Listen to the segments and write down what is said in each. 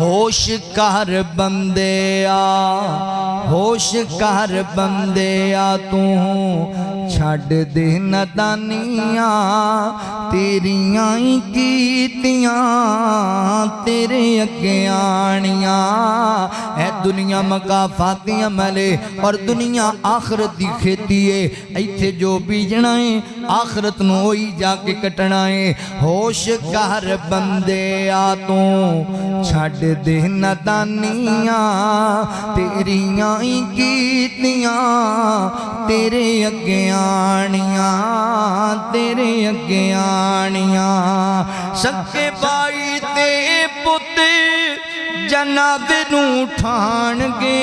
होश कर बंदेया, होश कर बंदेया, तू छड़ दे नदानियां, तेरियां ही कीतियां तेरे अगे आनियां। है दुनिया मकाफातियां मले और दुनिया आखरत की खेती है। इत्थे जो बीजना है आखरत नूं होई जाके कटना है। होश कर बंदेया, तू छड़ दे नदानियां, तेरियां ही कीतियां तेरे अगे आनियां, तेरे अगे आनियां। सके भाई ते पुत जनाज़े नूं उठाणगे,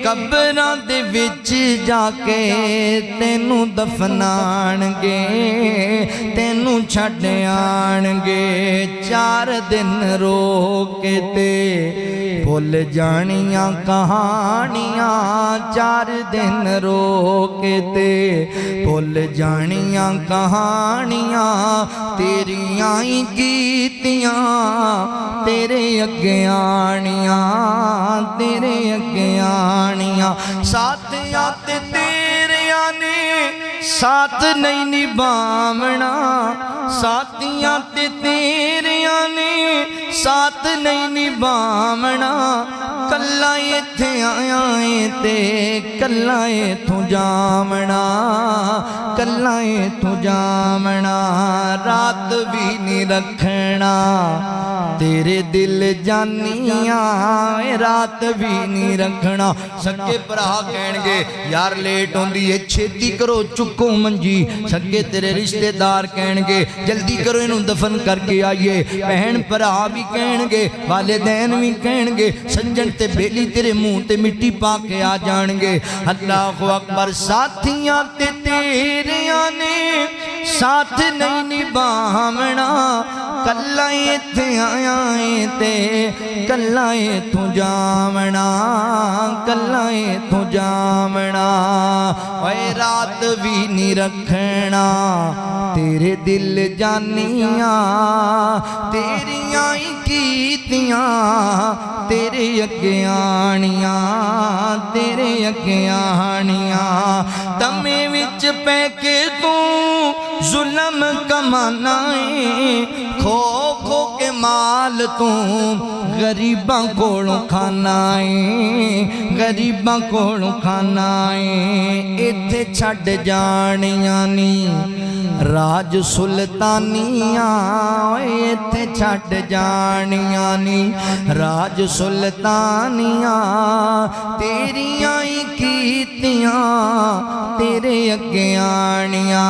कब्रां दे विच जाके तेनू दफनाणगे, तेनू छड्ड आणगे। 4 दिन रो के ते भुल जानियां कहानियां, 4 दिन रो के ते भुल जानियां कहानियां, तेरियां ही कीतियां तेरे अगे आनियां, तेरे अगे आनियां। साथियां ते तेरियां ने साथ नहीं निभावना, साथियां ते तेरियां ने साथ नहीं निभावना। कल्ला इत्थे आया है ते कल्ला इत्थों जावना, कल्ला इत्थों जावना। रात भी नहीं रखना तेरे दिल जानियां, रात भी नहीं रखना। सके भरा कहणगे यार लेट होंदी है, छेती करो चुको मंजी। सके तेरे रिश्तेदार कहणगे जल्दी करो इनू दफन करके आइए। भैन भरा भी कहणगे, वालिदैन भी कहणगे, सज्जन ते बेली तेरे मुंह ते मिट्टी पा के आ जाणगे। अल्लाहु अकबर। साथियां ते तेरियां ने साथ नहीं निभावना, कल्ला इत्थे आया है ते कल्ला इत्थों जावना, कल्ला इत्थों जावना। ओए रात भी नहीं रखना तेरे दिल जानियां, तेरियां ही कीतियां तेरे अगे आनियां, तेरे अगे आनियां। दमे विच पै के तू जुल्म कमाना है, खो खो के माल तू गरीबां कोलों खाना है, गरीबां कोलों खाना है। इत्थे छड्ड जानियां नी राज सुल्तानियां, इत्थे छड्ड जानियां नी राज सुल्तानियां, तेरियां ही कीतियां तेरे अगे आनियां,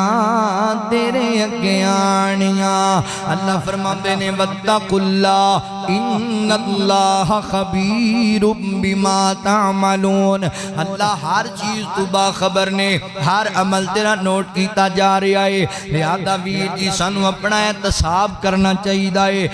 तेरे अगे आनियां। अल्लाह फरमाते ने वत्तकुल्ला इन्नल्लाह खबीरुम बिमा तामलून। अल्लाह हर चीज तू बाखबर ने, हर अमल तेरा नोट किया जा रहा है। लिहाजा वीर जी सानू अपना एहतसाब करना चाहिए है।